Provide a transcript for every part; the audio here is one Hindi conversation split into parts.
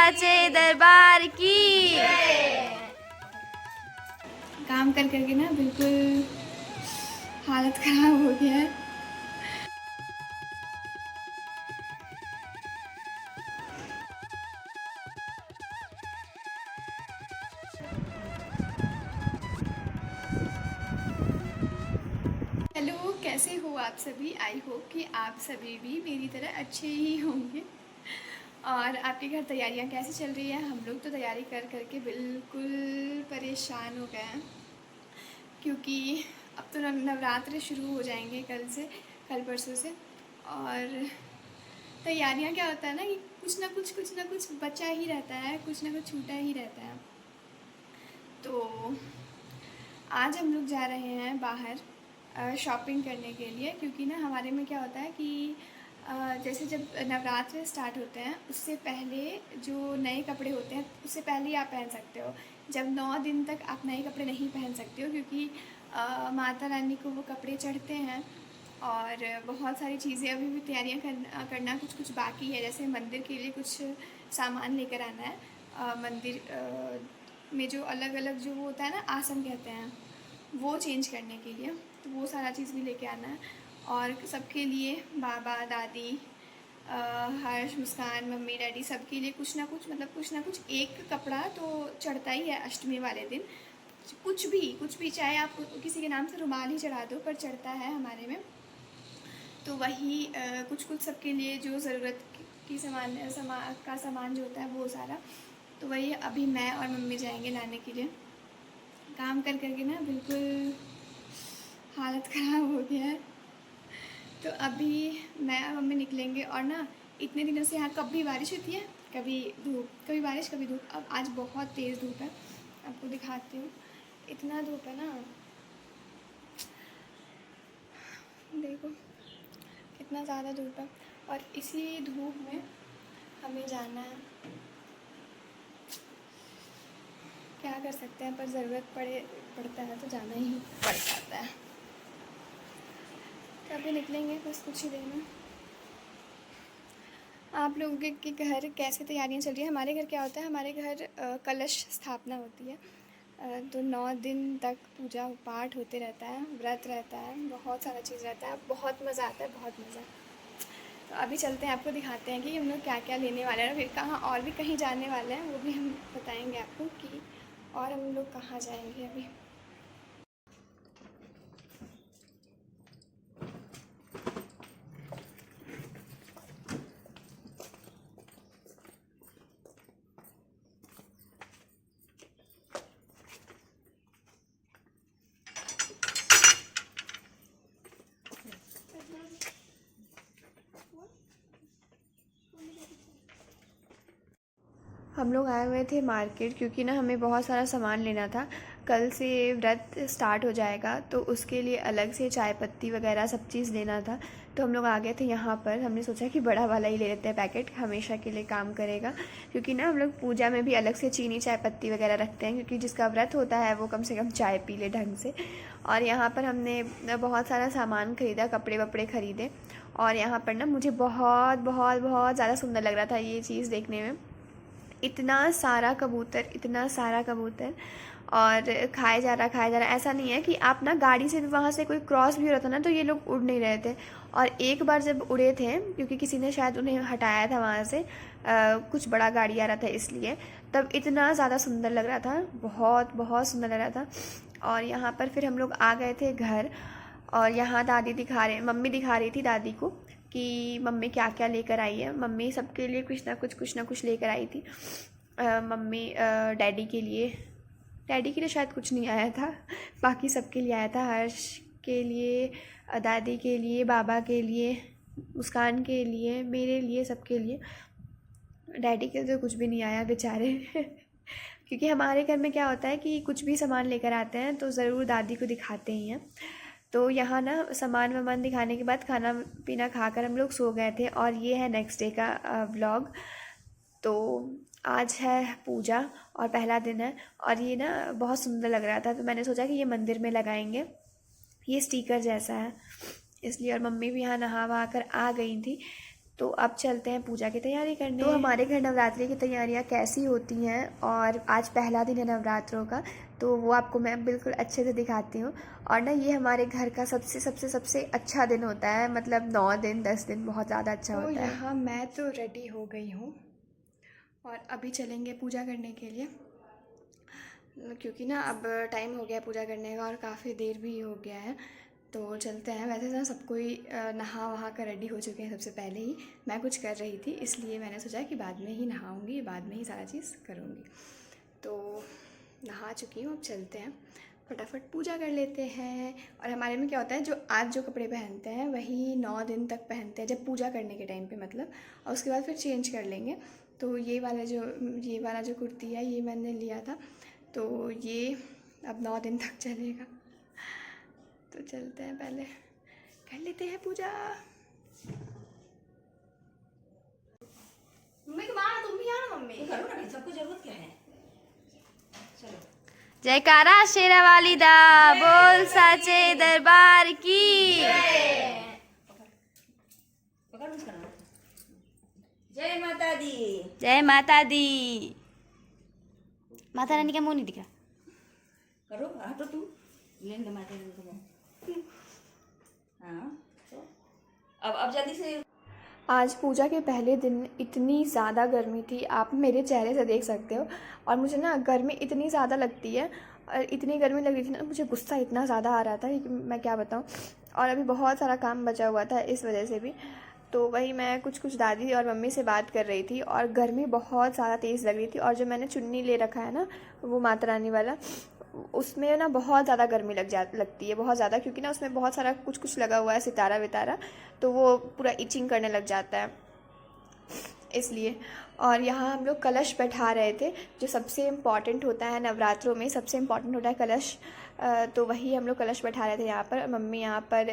सच्चे दरबार की। काम कर करके ना बिल्कुल हालत ख़राब हो गया है। हेलो, कैसे हो आप सभी? आई होप कि आप सभी भी मेरी तरह अच्छे ही होंगे। और आपके घर तैयारियां कैसी चल रही हैं? हम लोग तो तैयारी कर करके बिल्कुल परेशान हो गए हैं, क्योंकि अब तो नवरात्र शुरू हो जाएंगे कल परसों से। और तैयारियां क्या होता है ना कि कुछ ना कुछ बचा ही रहता है, कुछ ना कुछ छूटा ही रहता है। तो आज हम लोग जा रहे हैं बाहर शॉपिंग करने के लिए, क्योंकि ना हमारे में क्या होता है कि जैसे जब नवरात्र स्टार्ट होते हैं उससे पहले जो नए कपड़े होते हैं उससे पहले ही आप पहन सकते हो। जब 9 दिन तक आप नए कपड़े नहीं पहन सकते हो, क्योंकि माता रानी को वो कपड़े चढ़ते हैं। और बहुत सारी चीज़ें अभी भी तैयारियां करना कुछ कुछ बाकी है। जैसे मंदिर के लिए कुछ सामान लेकर आना है, मंदिर में जो अलग अलग जो होता है ना, आसन कहते हैं, वो चेंज करने के लिए, तो वो सारा चीज़ भी लेके आना है। और सबके लिए बाबा दादी, हर्ष, मुस्कान, मम्मी डैडी, सबके लिए कुछ ना कुछ एक कपड़ा तो चढ़ता ही है अष्टमी वाले दिन। कुछ भी चाहे आप किसी के नाम से रुमाल ही चढ़ा दो, पर चढ़ता है हमारे में। तो वही कुछ कुछ सबके लिए जो ज़रूरत की सामान जो होता है वो सारा, तो वही अभी मैं और मम्मी जाएंगे लाने के लिए। काम कर करके ना बिल्कुल हालत ख़राब हो गया है। तो अभी मैं और मम्मी निकलेंगे। और ना इतने दिनों से यहाँ कभी बारिश होती है, कभी धूप, कभी बारिश कभी धूप। अब आज बहुत तेज़ धूप है, आपको दिखाती हूँ। इतना धूप है ना, देखो कितना ज़्यादा धूप है। और इसी धूप में हमें जाना है। क्या कर सकते हैं, पर ज़रूरत पड़ता है तो जाना ही पड़ जाता है। तो अभी निकलेंगे बस कुछ ही देर में। आप लोगों के घर कैसे तैयारियां चल रही है? हमारे घर क्या होता है, हमारे घर कलश स्थापना होती है। तो 9 दिन तक पूजा पाठ होते रहता है, व्रत रहता है, बहुत सारा चीज़ रहता है, बहुत मज़ा आता है, बहुत मज़ा। तो अभी चलते हैं, आपको दिखाते हैं कि हम लोग क्या क्या लेने वाले हैं, फिर कहाँ और भी कहीं जाने वाले हैं, वो भी हम बताएंगे आपको कि और हम लोग कहाँ जाएंगे अभी। हम लोग आए हुए थे मार्केट, क्योंकि ना हमें बहुत सारा सामान लेना था। कल से व्रत स्टार्ट हो जाएगा, तो उसके लिए अलग से चाय पत्ती वगैरह सब चीज़ लेना था। तो हम लोग आ गए थे यहाँ पर। हमने सोचा कि बड़ा वाला ही ले लेते हैं, पैकेट हमेशा के लिए काम करेगा। क्योंकि ना हम लोग पूजा में भी अलग से चीनी चाय पत्ती वगैरह रखते हैं, क्योंकि जिसका व्रत होता है वो कम से कम चाय पी ले ढंग से। और यहाँ पर हमने बहुत सारा सामान ख़रीदा, कपड़े वपड़े ख़रीदे। और यहाँ पर ना मुझे बहुत बहुत बहुत ज़्यादा सुंदर लग रहा था ये चीज़ देखने में। इतना सारा कबूतर और खाए जा रहा। ऐसा नहीं है कि आप ना गाड़ी से भी वहाँ से कोई क्रॉस भी हो रहा था ना, तो ये लोग उड़ नहीं रहे थे। और एक बार जब उड़े थे, क्योंकि किसी ने शायद उन्हें हटाया था वहाँ से, कुछ बड़ा गाड़ी आ रहा था इसलिए, तब इतना ज़्यादा सुंदर लग रहा था, बहुत बहुत सुंदर लग रहा था। और यहाँ पर फिर हम लोग आ गए थे घर। और यहाँ मम्मी दिखा रही थी दादी को कि मम्मी क्या क्या लेकर आई है। मम्मी सबके लिए कुछ ना कुछ लेकर आई थी। मम्मी डैडी के लिए शायद कुछ नहीं आया था, बाकी सबके लिए आया था। हर्ष के लिए, दादी के लिए, बाबा के लिए, मुस्कान के लिए, मेरे लिए, सबके लिए। डैडी के लिए तो कुछ भी नहीं आया बेचारे। क्योंकि हमारे घर में क्या होता है कि कुछ भी सामान लेकर आते हैं तो ज़रूर दादी को दिखाते ही हैं। तो यहाँ ना सामान वामान दिखाने के बाद खाना पीना खाकर हम लोग सो गए थे। और ये है नेक्स्ट डे का व्लॉग। तो आज है पूजा और पहला दिन है, और ये ना बहुत सुंदर लग रहा था, तो मैंने सोचा कि ये मंदिर में लगाएंगे, ये स्टिकर जैसा है इसलिए। और मम्मी भी यहाँ नहा वहा कर आ गई थी। तो अब चलते हैं पूजा की तैयारी करने। तो हमारे घर नवरात्रि की तैयारियां कैसी होती हैं और आज पहला दिन है नवरात्रों का, तो वो आपको मैं बिल्कुल अच्छे से दिखाती हूँ। और ना ये हमारे घर का सबसे सबसे सबसे अच्छा दिन होता है, मतलब 9 दिन 10 दिन बहुत ज़्यादा अच्छा होता है। तो यहाँ मैं तो रेडी हो गई हूँ और अभी चलेंगे पूजा करने के लिए, क्योंकि ना अब टाइम हो गया पूजा करने का और काफ़ी देर भी हो गया है। तो चलते हैं। वैसे ना सब कोई नहा वहा कर रेडी हो चुके हैं सबसे पहले ही। मैं कुछ कर रही थी इसलिए मैंने सोचा कि बाद में ही नहाऊंगी, बाद में ही सारा चीज़ करूँगी। तो नहा चुकी हूँ, अब चलते हैं फटाफट पूजा कर लेते हैं। और हमारे में क्या होता है, जो आज जो कपड़े पहनते हैं वही 9 दिन तक पहनते हैं, जब पूजा करने के टाइम पे मतलब, और उसके बाद फिर चेंज कर लेंगे। तो ये वाला जो कुर्ती है ये मैंने लिया था, तो ये अब 9 दिन तक चलेगा। तो चलते हैं, पहले कर लेते हैं पूजा। मम्मी को मानो, तुम भी आओ ना। मम्मी करो ना, सबको जरूरत क्या है। चलो। जयकारा शेरा वाली दा, बोल साचे दरबार की। जय माता दी। जय माता दी। माता रानी का मुंह नहीं दिखा। करो हटो तू, लेंगे माता दी को। हाँ तो अब जल्दी से। आज पूजा के पहले दिन इतनी ज़्यादा गर्मी थी, आप मेरे चेहरे से देख सकते हो। और मुझे ना गर्मी इतनी ज़्यादा लगती है, और इतनी गर्मी लग रही थी ना, मुझे गुस्सा इतना ज़्यादा आ रहा था कि मैं क्या बताऊँ। और अभी बहुत सारा काम बचा हुआ था इस वजह से भी। तो वही मैं कुछ दादी और मम्मी से बात कर रही थी, और गर्मी बहुत ज़्यादा तेज़ लग रही थी। और जो मैंने चुन्नी ले रखा है ना, वो माता रानी वाला, उसमें ना बहुत ज़्यादा गर्मी लगती है, बहुत ज़्यादा, क्योंकि ना उसमें बहुत सारा कुछ लगा हुआ है, सितारा वितारा, तो वो पूरा इचिंग करने लग जाता है इसलिए। और यहाँ हम लोग कलश बैठा रहे थे, जो सबसे इम्पॉर्टेंट होता है नवरात्रों में, सबसे इम्पॉर्टेंट होता है कलश। तो वही हम लोग कलश बैठा रहे थे यहाँ पर। मम्मी यहाँ पर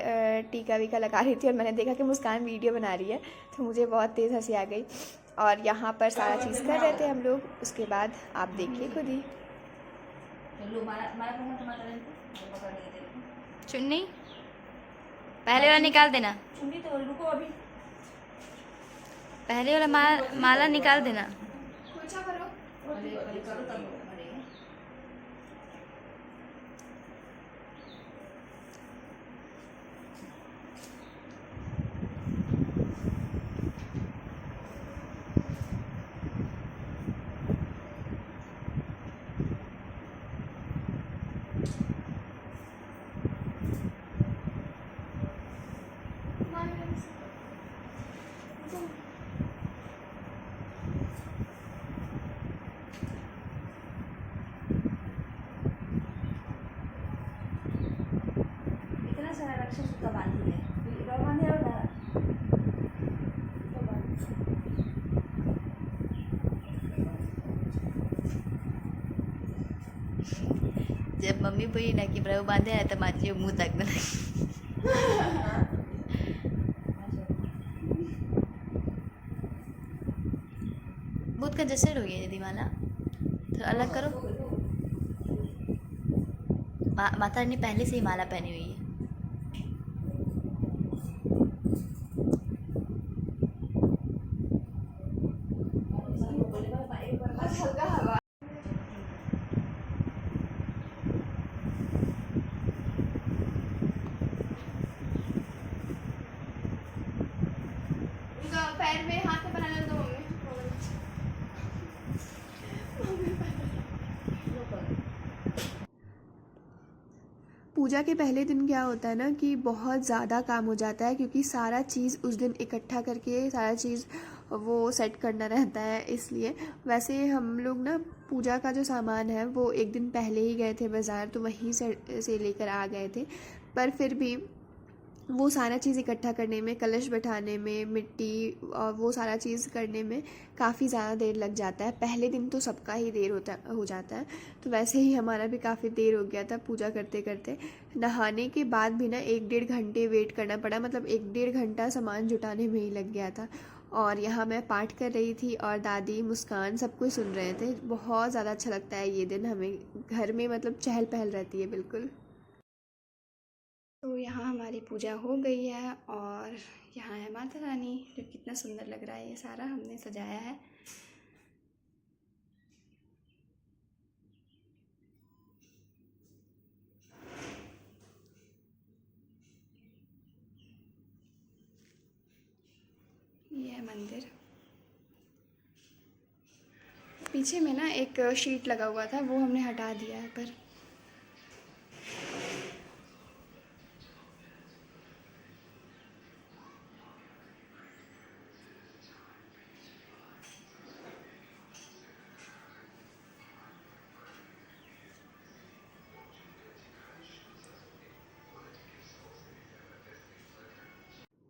टीका वीका लगा रही थी, और मैंने देखा कि मुस्कान वीडियो बना रही है, तो मुझे बहुत तेज़ हंसी आ गई। और यहाँ पर सारा चीज़ कर रहे थे हम लोग। उसके बाद आप देखिए खुद ही। चुन्नी पहले वाला निकाल देना, चुन्नी तो रुको अभी, पहले वाला माला निकाल देना। कुछ करो, करो तब बढ़ेगा। इतना सारा रक्षा सूत्र बांधी है, बांधे और जब मम्मी बोली ना कि प्रभु बांधे है, तो माची मुंह तक ना। बहुत कंजस्टेड हो गया दीदी माला, थोड़ा अलग करो। माता रानी पहले से ही माला पहनी हुई है। पैर में हाथ में बनाने दो मम्मी। पूजा के पहले दिन क्या होता है ना कि बहुत ज़्यादा काम हो जाता है, क्योंकि सारा चीज़ उस दिन इकट्ठा करके सारा चीज़ वो सेट करना रहता है, इसलिए। वैसे हम लोग ना पूजा का जो सामान है वो एक दिन पहले ही गए थे बाज़ार, तो वहीं से लेकर आ गए थे। पर फिर भी वो सारा चीज़ इकट्ठा करने में, कलश बैठाने में, मिट्टी और वो सारा चीज़ करने में काफ़ी ज़्यादा देर लग जाता है। पहले दिन तो सबका ही देर हो जाता है, तो वैसे ही हमारा भी काफ़ी देर हो गया था पूजा करते करते। नहाने के बाद भी ना 1-1.5 घंटे वेट करना पड़ा, मतलब 1-1.5 घंटा सामान जुटाने में ही लग गया था। और यहाँ मैं पाठ कर रही थी और दादी, मुस्कान, सब कुछ सुन रहे थे। बहुत ज़्यादा अच्छा लगता है ये दिन हमें घर में, मतलब चहल पहल रहती है बिल्कुल। तो यहाँ हमारी पूजा हो गई है और यहाँ है माता रानी, जो कितना सुंदर लग रहा है। ये सारा हमने सजाया है। ये है मंदिर। पीछे में ना एक शीट लगा हुआ था, वो हमने हटा दिया है। पर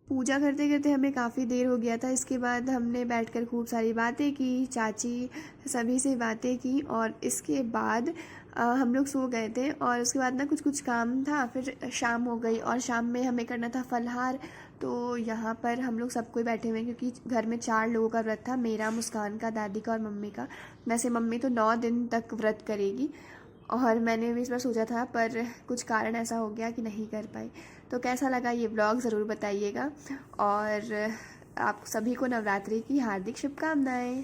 पूजा करते करते हमें काफ़ी देर हो गया था। इसके बाद हमने बैठकर खूब सारी बातें की, चाची सभी से बातें की और इसके बाद हम लोग सो गए थे। और उसके बाद ना कुछ कुछ काम था, फिर शाम हो गई और शाम में हमें करना था फलाहार। तो यहाँ पर हम लोग सब कोई बैठे हुए हैं क्योंकि घर में 4 लोगों का व्रत था, मेरा, मुस्कान का, दादी का और मम्मी का। वैसे मम्मी तो 9 दिन तक व्रत करेगी और मैंने भी इस बार सोचा था, पर कुछ कारण ऐसा हो गया कि नहीं कर पाई। तो कैसा लगा ये व्लॉग ज़रूर बताइएगा और आप सभी को नवरात्रि की हार्दिक शुभकामनाएं।